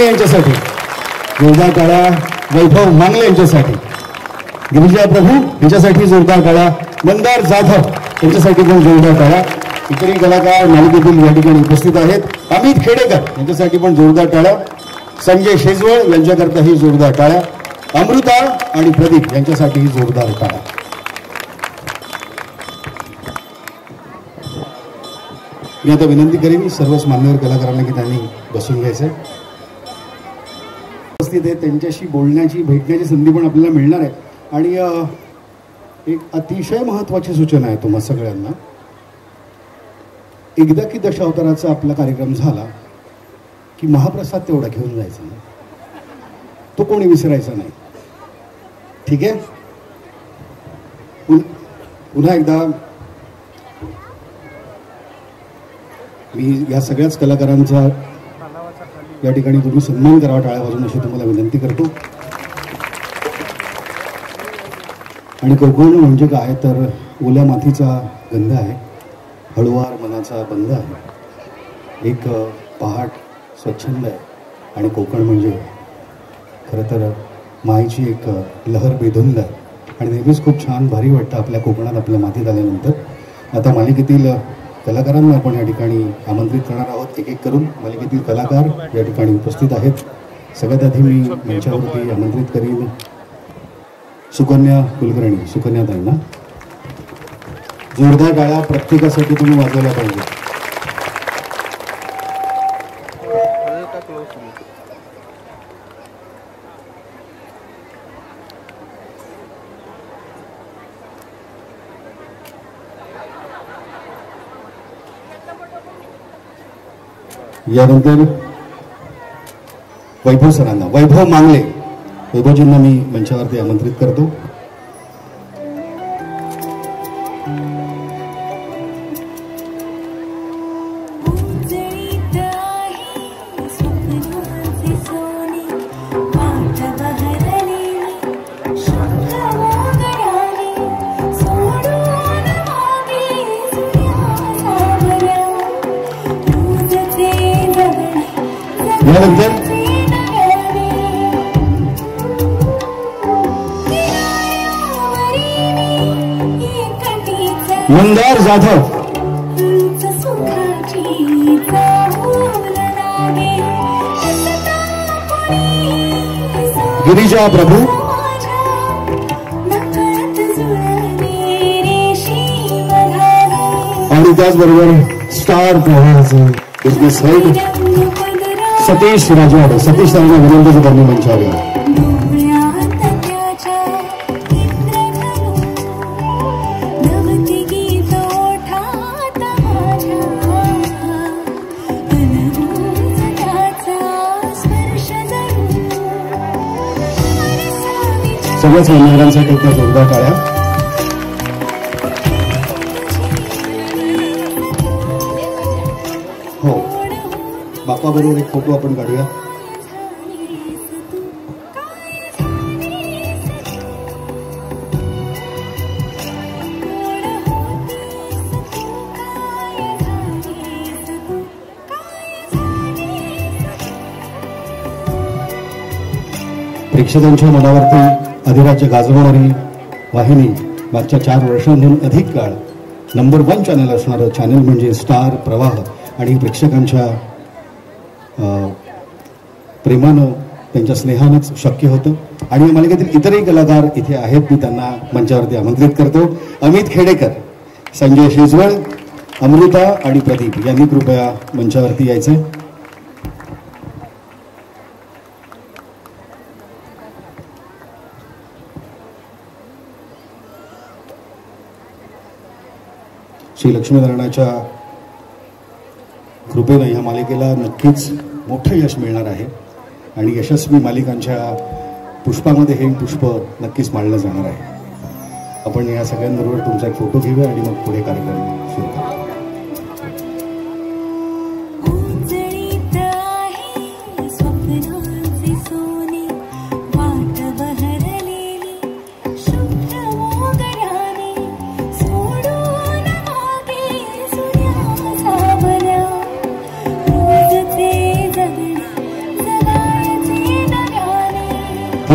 यांच्यासाठी जोरदार टाळ्या. वैभव मांगले यांच्यासाठी. गिरिजा प्रभू यांच्यासाठी जोरदार टाळ्या. मंदार जाधव यांच्यासाठी पण जोरदार टाळ्या. इतरही कलाकार मालिकेतील या ठिकाणी उपस्थित आहेत. अमित खेडेकर यांच्यासाठी पण जोरदार टाळ्या. संजय शेजवळ यांच्याकरताही जोरदार टाळ्या. अमृता आणि प्रदीप यांच्यासाठीही जोरदार टाळ्या. मी आता विनंती करेन सर्वच मान्यवर कलाकारांना की त्यांनी बसून घ्यायचंय. उपस्थित आहे त्यांच्याशी बोलण्याची भेटण्याची संधी पण आपल्याला मिळणार आहे. आणि एक अतिशय महत्त्वाची सूचना आहे तुम्हा सगळ्यांना. एकदा की दशावताराचा आपला कार्यक्रम झाला की महाप्रसाद तेवढा घेऊन जायचा नाही, तो कोणी विसरायचा नाही. ठीक आहे. पुन्हा एकदा मी या सगळ्याच कलाकारांचा या ठिकाणी तुम्ही सन्मान करावा टाळ्या वाजवून अशी तुम्हाला विनंती करतो. आणि कोकण म्हणजे काय तर ओल्या मातीचा गंध आहे, हळुवार मनाचा बंध आहे, एक पहाट स्वच्छंद आहे. आणि कोकण म्हणजे खरं तर मायेची एक लहर बेधुंद आहे. आणि नेहमीच खूप छान भारी वाटतं आपल्या कोकणात आपल्या मातीत आल्यानंतर. आता मालिकेतील कलाकारांना आपण या ठिकाणी आमंत्रित करणार आहोत. एक एक करून मालिकेतील कलाकार या ठिकाणी उपस्थित आहेत. सगळ्यात आधी मी मंचावरती आमंत्रित करीन सुकन्या कुलकर्णी. सुकन्या ताईंना जोरदार टाळ्या प्रत्येकासाठी तुम्ही वाजवल्या पाहिजे. यानंतर वैभव सरांना, वैभव मांगले, वैभवजींना मी मंचावरती आमंत्रित करतो. यानंतर मंदार जाधव, गिरिजा प्रभू, आणि त्याचबरोबर स्टार प्रवाहाचे बिझनेस हेड सतीश राजवाडे. सतीश त्यांना विनंती त्यांनी मंचावर. सगळ्याच मान्यवरांसाठी त्या जोरदार टाळ्या. हो, बापाबरोबर एक फोटो आपण काढूया. प्रेक्षकांच्या मनावरती अधिराज्य गाजवणारी वाहिनी, मागच्या 4 वर्षांहून अधिक काळ नंबर 1 चॅनल असणारं चॅनल म्हणजे स्टार प्रवाह. आणि प्रेक्षकांच्या प्रेमानं, त्यांच्या स्नेहानंच शक्य होतं. आणि मालिकेतील इतरही कलाकार इथे आहेत, मी त्यांना मंचावरती आमंत्रित करतो. अमित खेडेकर, संजय शेजवळ, अमृता आणि प्रदीप यांनी कृपया मंचावरती यायचंय. श्री लक्ष्मीनारायणाच्या कृपेनं ह्या मालिकेला नक्कीच मोठं यश मिळणार आहे. आणि यशस्वी मालिकांच्या पुष्पामध्ये हे पुष्प नक्कीच मांडलं जाणार आहे. आपण या सगळ्यांबरोबर तुमचा एक फोटो घेऊया आणि मग पुढे कार्यक्रम सुरू करूया.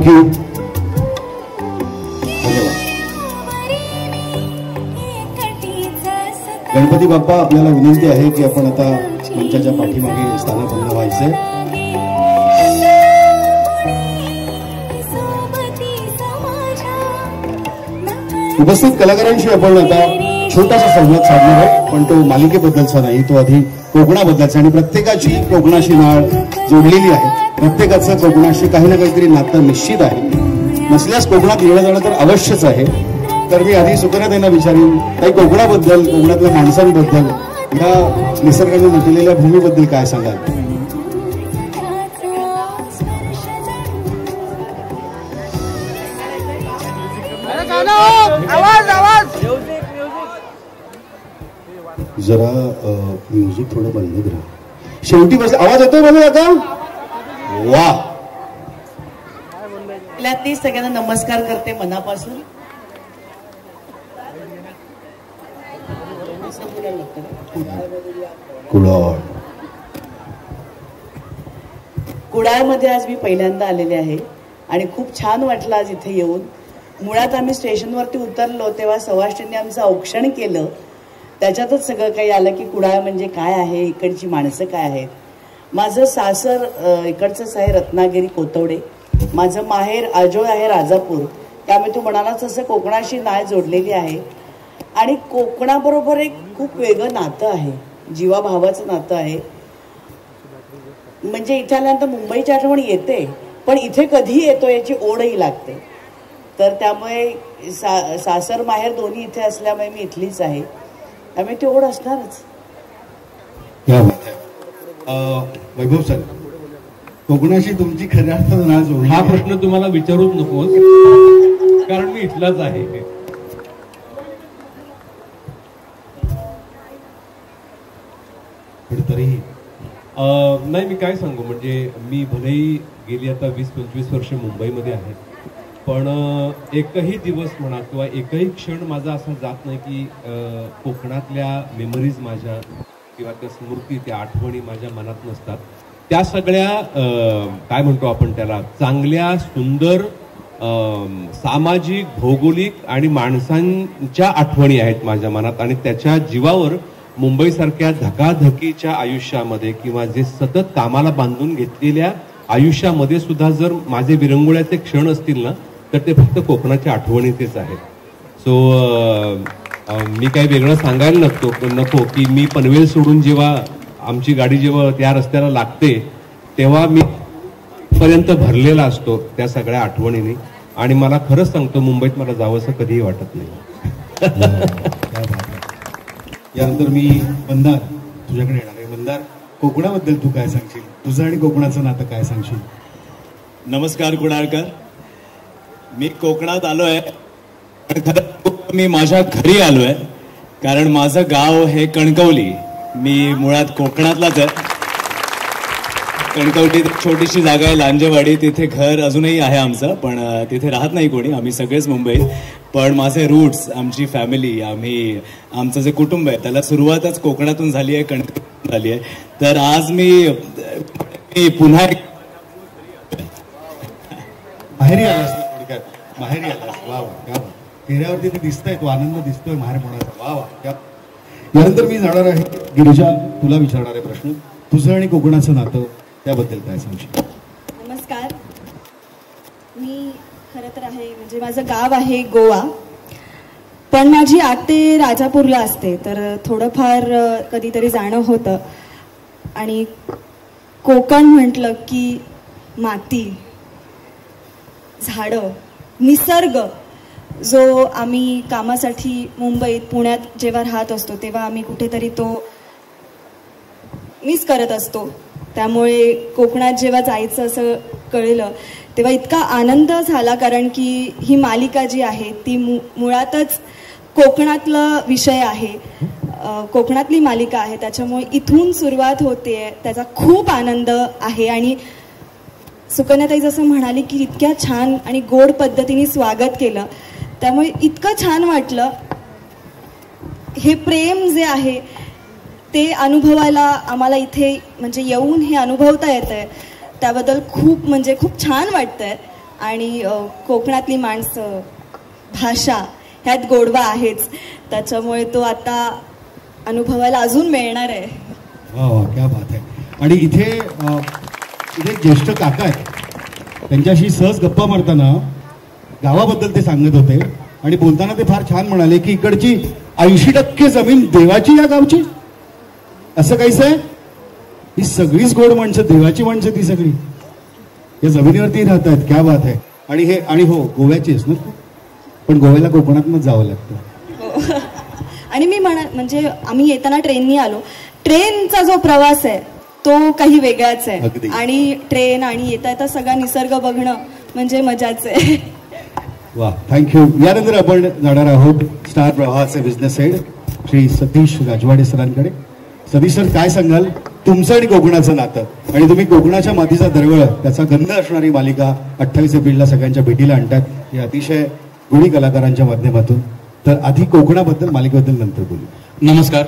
थँक्यू. गणपती बाप्पा, आपल्याला विनंती आहे की आपण आता मंचाच्या पाठीमागे स्थानापन्न व्हायचंय. उपस्थित कलाकारांशी आपण आता छोटासा संवाद साधणार आहोत, पण तो मालिकेबद्दलचा नाही, तो आधी कोकणाबद्दलचा. आणि प्रत्येकाची कोकणाशी नाळ जोडलेली आहे, प्रत्येकाचं कोकणाशी काही ना काहीतरी नातं निश्चित आहे. नसल्यास कोकणात येणं जाणं तर अवश्यच आहे. तर मी आधी सुकन्याताईंना विचारेन, काही कोकणाबद्दल, कोकणातल्या माणसांबद्दल, या निसर्गाने नटलेल्या भूमीबद्दल काय सांगाल? जरा म्युझिक थोडं बंद करा. शेवटी बस आवाज येतोय मला आता. वा, ती सगळ्यांना नमस्कार करते मनापासून. कुडाळमध्ये आज मी पहिल्यांदा आलेले आहे आणि खूप छान वाटलं आज इथे येऊन. मुळात आम्ही स्टेशनवरती उतरलो तेव्हा सवाष्टींनी आमचं औक्षण केलं, त्याच्यातच सगळं काही आलं की कुडाळ म्हणजे काय आहे, इकडची माणसं काय आहेत. माझं सासर इकडचंच आहे, रत्नागिरी कोतवडे. माझं माहेर आजोळ आहे, राजापूर. त्यामुळे तू म्हणालास तसं कोकणाशी नाळ जोडलेली आहे. आणि कोकणाबरोबर एक खूप वेगळं नातं आहे, जीवाभावाचं नातं आहे. म्हणजे इथे आल्यानंतर मुंबईची आठवण येते, पण इथे कधी येतो याची ओढही लागते. तर त्यामुळे सासर माहेर दोन्ही इथे असल्यामुळे मी इथलीच आहे, त्यामुळे ती ओढ असणारच. वैभव सर, कोकणाशी तुमची खऱ्या अर्थानं नाळ जोडली. हा प्रश्न तुम्हाला विचारूच नकोस, कारण मी इथलाच आहे. तरीही नाही, मी काय सांगू, म्हणजे मी भलेही गेली आता 20-25 वर्ष मुंबईमध्ये आहे, पण एकही दिवस म्हणा किंवा एकही क्षण माझा असा जात नाही की कोकणातल्या मेमरीज माझ्या किंवा त्या स्मृती, त्या आठवणी माझ्या मनात नसतात. त्या सगळ्या काय म्हणतो आपण त्याला, चांगल्या सुंदर सामाजिक, भौगोलिक आणि माणसांच्या आठवणी आहेत माझ्या मनात. आणि त्याच्या जीवावर मुंबईसारख्या धकाधकीच्या आयुष्यामध्ये किंवा जे सतत कामाला बांधून घेतलेल्या आयुष्यामध्ये सुद्धा जर माझे विरंगुळ्याचे क्षण असतील ना, तर ते फक्त कोकणाच्या आठवणीचेच आहेत. सो मी काही वेगळं सांगायला नको की मी पनवेल सोडून जेव्हा आमची गाडी जेव्हा त्या रस्त्याला लागते तेव्हा मी पर्यंत भरलेला असतो त्या सगळ्या आठवणींनी. आणि मला खरंच सांगतो, मुंबईत मला जावंसं कधीही वाटत नाही. यानंतर मी मंदार तुझ्याकडे येणार आहे. मंदार, कोकणाबद्दल तू काय सांगशील? तुझं आणि कोकणाचं नातं काय सांगशील? नमस्कार कुडाळकर, मी कोकणात आलोय, पण खरं मी माझ्या घरी आलोय, कारण माझं गाव हे कणकवली. मी मुळात कोकणातलाच आहे. कणकवली छोटीशी जागा आहे, लांजेवाडी, तिथे घर अजूनही आहे आमचं, पण तिथे राहत नाही कोणी, आम्ही सगळेच मुंबईत. पण माझे रूट्स, आमची फॅमिली, आमचं जे कुटुंब आहे त्याला सुरुवातच कोकणातून झाली आहे, कणकवलीतून झाली आहे. तर आज मी पुन्हा माहेरी आलास, थोडक्यात माहेरी आलास. वा वा, चेहऱ्यावरती ते दिसतंय, तो आनंद दिसतोय माहेर होण्याचा. वा वा. यानंतर मी जाणार आहे गिरिजा, तुला विचारणार आहे प्रश्न. तुझं आणि कोकणाचं नातं, त्याबद्दल काय सांगशील? नमस्कार, मी खरं तर आहे, म्हणजे माझं गाव आहे गोवा, पण माझी आते राजापूरला असते, तर थोडंफार कधीतरी जाणं होतं. आणि कोकण म्हटलं की माती, झाडं, निसर्ग, जो आम्ही कामासाठी मुंबईत, पुण्यात जेव्हा राहत असतो तेव्हा आम्ही कुठेतरी तो मिस करत असतो. त्यामुळे कोकणात जेव्हा जायचं असं कळलं तेव्हा इतका आनंद झाला, कारण की ही मालिका जी आहे ती मुळातच कोकणातला विषय आहे, कोकणातली मालिका आहे, त्याच्यामुळे इथून सुरुवात होते, त्याचा खूप आनंद आहे. आणि सुकन्याताई जसं म्हणाली की इतक्या छान आणि गोड पद्धतीने स्वागत केलं, त्यामुळे इतकं छान वाटलं. हे प्रेम जे आहे ते अनुभवायला आम्हाला इथे म्हणजे येऊन हे अनुभवता येतंय, त्याबद्दल खूप म्हणजे खूप छान वाटतंय. आणि कोकणातली माणसं, भाषा ह्यात गोडवा आहेच. त्याच्यामुळे तो आता अनुभवायला अजून मिळणार आहे. वा वा, क्या बात आहे. आणि इथे ज्येष्ठ काका आहेत, त्यांच्याशी सहज गप्पा मारताना गावाबद्दल ते सांगत होते आणि बोलताना ते फार छान म्हणाले की इकडची 80% जमीन देवाची या गावची. असं काहीच आहे? ही सगळीच गोड माणसं, देवाची माणसं ती सगळी या जमिनीवरती राहत आहेत. क्या बात आहे. आणि हो, गोव्याचीच ना, पण गोव्याला कोकणातूनच जावं लागतं. आणि मी म्हणजे आम्ही येताना ट्रेननी आलो. ट्रेनचा जो प्रवास आहे तो काही वेगळाच आहे. आणि ट्रेन आणि येता येता सगळा निसर्ग बघणं म्हणजे मजाच आहे. वा, थँक्यू. यानंतर आपण जाणार आहोत स्टार प्रवाहाचे बिझनेस हेड श्री सतीश राजवाडे सरांकडे. सतीश सर, काय सांगाल तुमचं आणि कोकणाचं नातं, आणि तुम्ही कोकणाच्या मातीचा दरवळ, त्याचा गंध असणारी मालिका 28 एप्रिलला सगळ्यांच्या भेटीला आणतात, हे अतिशय गुणी कलाकारांच्या माध्यमातून. तर आधी कोकणाबद्दल, मालिकेबद्दल नंतर बोलू. नमस्कार.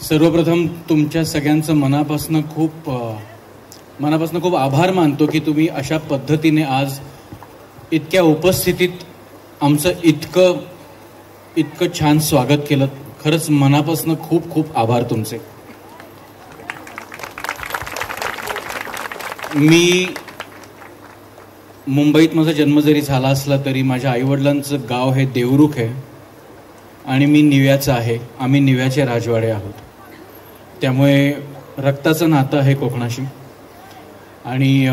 सर्वप्रथम तुमच्या सगळ्यांचं मनापासून खूप आभार मानतो की तुम्ही अशा पद्धतीने आज इतक्या उपस्थितीत आमचं इतकं छान स्वागत केलं. खरंच मनापासून खूप खूप आभार तुमचे. मी मुंबईत माझा जन्म जरी झाला असला तरी माझ्या आईवडिलांचं गाव हे देवरुख आहे आणि मी निव्याचा आहे. आम्ही निव्याचे राजवाडे आहोत. त्यामुळे रक्ताचं नातं आहे कोकणाशी. आणि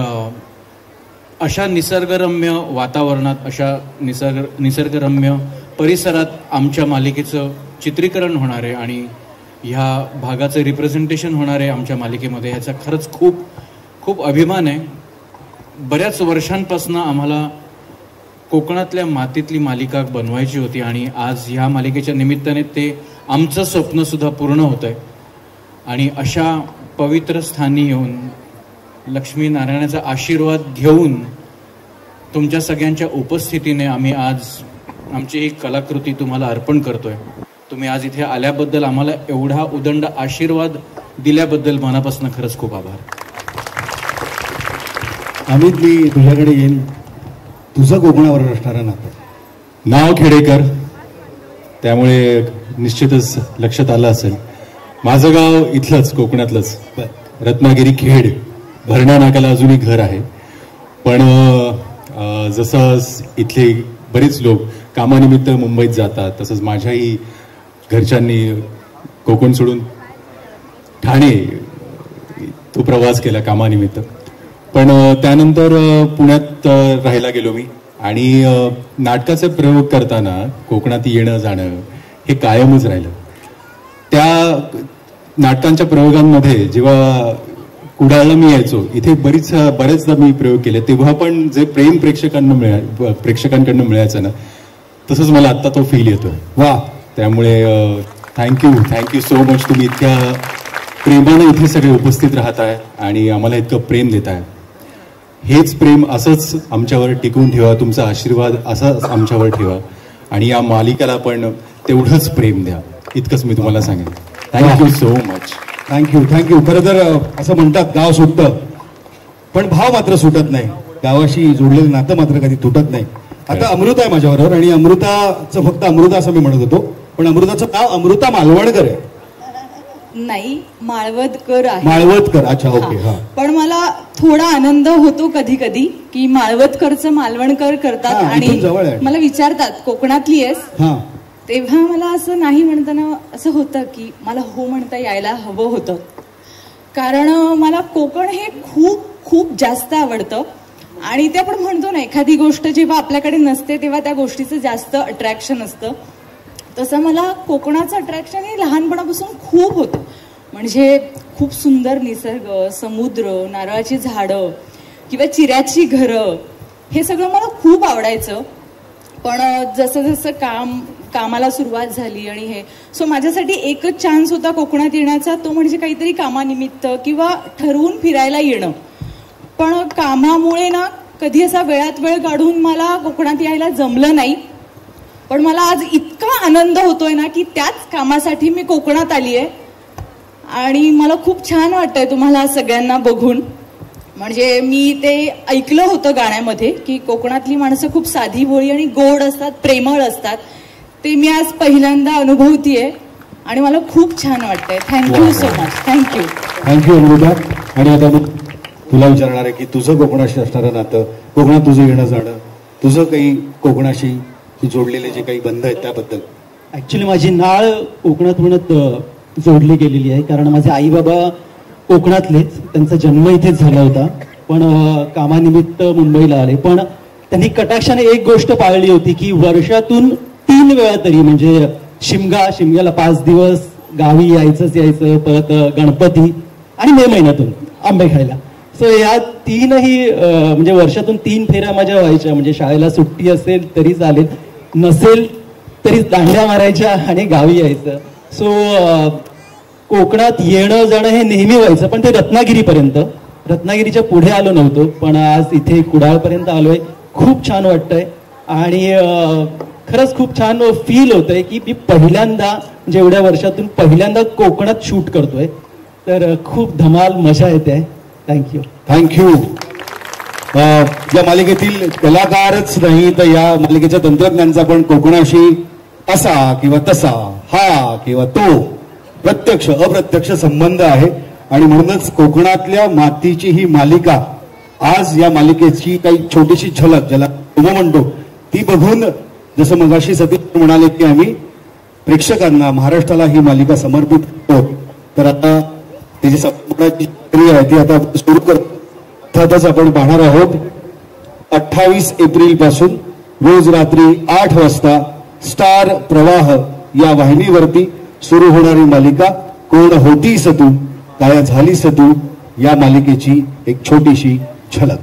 अशा निसर्गरम्य वातावरणात, अशा निसर्गरम्य परिसरात आमच्या मालिकेचं चित्रीकरण होणार आहे आणि ह्या भागाचं रिप्रेझेंटेशन होणार आहे आमच्या मालिकेमध्ये. ह्याचा खरंच खूप खूप अभिमान आहे. बऱ्याच वर्षांपासून आम्हाला कोकणातल्या मातीतली मालिका बनवायची होती आणि आज ह्या मालिकेच्या निमित्ताने ते आमचं स्वप्न सुद्धा पूर्ण होत आहे. आणि अशा पवित्र स्थानी येऊन लक्ष्मीनारायणाचा आशीर्वाद घेऊन तुमच्या सगळ्यांच्या उपस्थितीने आम्ही आज आमची ही कलाकृती तुम्हाला अर्पण करतोय. तुम्ही आज इथे आल्याबद्दल, आम्हाला एवढा उदंड आशीर्वाद दिल्याबद्दल मनापासून खरंच खूप आभार. अमित, मी तुझ्याकडे येईन. तुझं कोकणावर असणारं नाव खेडेकर, त्यामुळे निश्चितच लक्षात आलं असेल. माझं गाव इथलंच, कोकणातलंच, रत्नागिरी खेड. भरणा नाक्याला अजूनही घर आहे. पण जसं इथले बरेच लोक कामानिमित्त मुंबईत जातात, तसंच माझ्याही घरच्यांनी कोकण सोडून ठाणे तो प्रवास केला कामानिमित्त. पण त्यानंतर पुण्यात राहायला गेलो मी आणि नाटकाचे प्रयोग करताना कोकणात येणं जाणं हे कायमच राहिलं. त्या नाटकांच्या प्रयोगांमध्ये जेव्हा कुडाळला मी यायचो, इथे बरेचदा मी प्रयोग केले, तेव्हा पण जे प्रेम प्रेक्षकांकडनं मिळायचं ना, तसंच मला आत्ता तो फील येतो. वा, त्यामुळे थँक्यू सो मच. तुम्ही इतक्या प्रेमाने इथे सगळे उपस्थित राहताय आणि आम्हाला इतकं प्रेम देताय. हेच प्रेम असंच आमच्यावर टिकवून ठेवा. तुमचा आशीर्वाद असाच आमच्यावर ठेवा आणि या मालिकेला पण तेवढंच प्रेम द्या. इतकंच मी तुम्हाला सांगेन. Thank you so much. थँक्यू. खरं तर असं म्हणतात गाव सुटतं, पण भाव मात्र सुटत नाही. गावाशी जोडलेलं नातं मात्र कधी तुटत नाही. आता अमृता आहे माझ्याबरोबर आणि अमृताचं फक्त अमृता असं मी म्हणत होतो, पण अमृताचं नाव अमृता मालवणकर आहे. नाही, माळवदकर आहे. माळवदकर, अच्छा, ओके. हा, पण मला थोडा आनंद होतो कधी कधी की माळवदकरचं मालवणकर करतात आणि मला विचारतात कोकणातली आहेस, तेव्हा मला असं नाही म्हणताना असं होतं की मला हो म्हणता यायला हवं होतं. कारण मला कोकण हे खूप खूप जास्त आवडतं आणि ते आपण म्हणतो ना, एखादी गोष्ट जेव्हा आपल्याकडे नसते तेव्हा त्या गोष्टीचं जास्त अट्रॅक्शन असतं. तसं मला कोकणाचं अट्रॅक्शन हे लहानपणापासून खूप होतं. म्हणजे खूप सुंदर निसर्ग, समुद्र, नारळाची झाडं किंवा चिऱ्याची घरं, हे सगळं मला खूप आवडायचं. पण जसं जसं कामाला सुरुवात झाली आणि हे सो माझ्यासाठी एकच चान्स होता कोकणात येण्याचा, तो म्हणजे काहीतरी कामानिमित्त किंवा ठरवून फिरायला येणं. पण कामामुळे ना कधी असा वेळात वेळ काढून मला कोकणात यायला जमलं नाही. पण मला आज इतका आनंद होतोय ना की त्याच कामासाठी मी कोकणात आली आहे आणि मला खूप छान वाटतंय तुम्हाला सगळ्यांना बघून. म्हणजे मी ते ऐकलं होतं गाण्यामध्ये की कोकणातली माणसं खूप साधी भोळी आणि गोड असतात, प्रेमळ असतात. ते मी आज पहिल्यांदा अनुभवतीये आणि मला खूप छान वाटतंय. Thank you so much. Thank you. Thank you Amruta. आणि आता मग तुला विचारणार आहे की तुझं कोकणाशी असणारं नातं, कोकणात तुझं येणं जाणं, तुझं काही कोकणाशी जोडलेले जे काही बंध आहेत त्याबद्दल. ऍक्च्युली माझी नाळ कोकणात म्हणत जोडली गेलेली आहे, कारण माझे आई बाबा कोकणातलेच, त्यांचा जन्म इथेच झाला होता, पण कामानिमित्त मुंबईला आले. पण त्यांनी कटाक्षाने एक गोष्ट पाळली होती की वर्षातून 3 वेळा तरी, म्हणजे शिमग्याला 5 दिवस गावी यायचं, परत गणपती आणि मे महिन्यातून आंबे खायला. सो या 3ही म्हणजे वर्षातून 3 फेऱ्या माझ्या व्हायच्या. म्हणजे शाळेला सुट्टी असेल तरी चालेल, नसेल तरी दांड्या मारायच्या आणि गावी यायचं. सो कोकणात येणं जाणं हे नेहमी व्हायचं, पण ते रत्नागिरीपर्यंत, रत्नागिरीच्या पुढे आलो नव्हतो. पण आज इथे कुडाळपर्यंत आलोय, खूप छान वाटतंय. आणि खरंच खूप छान फील होतंय की मी पहिल्यांदा, म्हणजे एवढ्या वर्षातून पहिल्यांदा कोकणात शूट करतोय, तर खूप धमाल मजा येते. थँक्यू. थँक्यू. या मालिकेतील कलाकारच नाही तर या मालिकेच्या तंत्रज्ञांचा पण कोकणाशी असा किंवा तसा, हा किंवा तो प्रत्यक्ष अप्रत्यक्ष संबंध आहे. आणि म्हणूनच कोकणातल्या मातीची ही मालिका, आज या मालिकेची काही छोटीशी झलक, ज्याला म्हणतो, ती बघून जसं मगाशी सतीश म्हणाले की आम्ही प्रेक्षकांना, महाराष्ट्राला ही मालिका समर्पित करतो. तर आता त्याची संपूर्णाची प्रक्रिया आहे ती आता सुरू करतातच आपण पाहणार आहोत. 28 एप्रिल पासून रोज रात्री 8 वाजता स्टार प्रवाह या वाहिनीवरती सुरू होणारी मालिका कोण होतीस तू, काय झालीस तू, या मालिकेची एक छोटीशी झलक.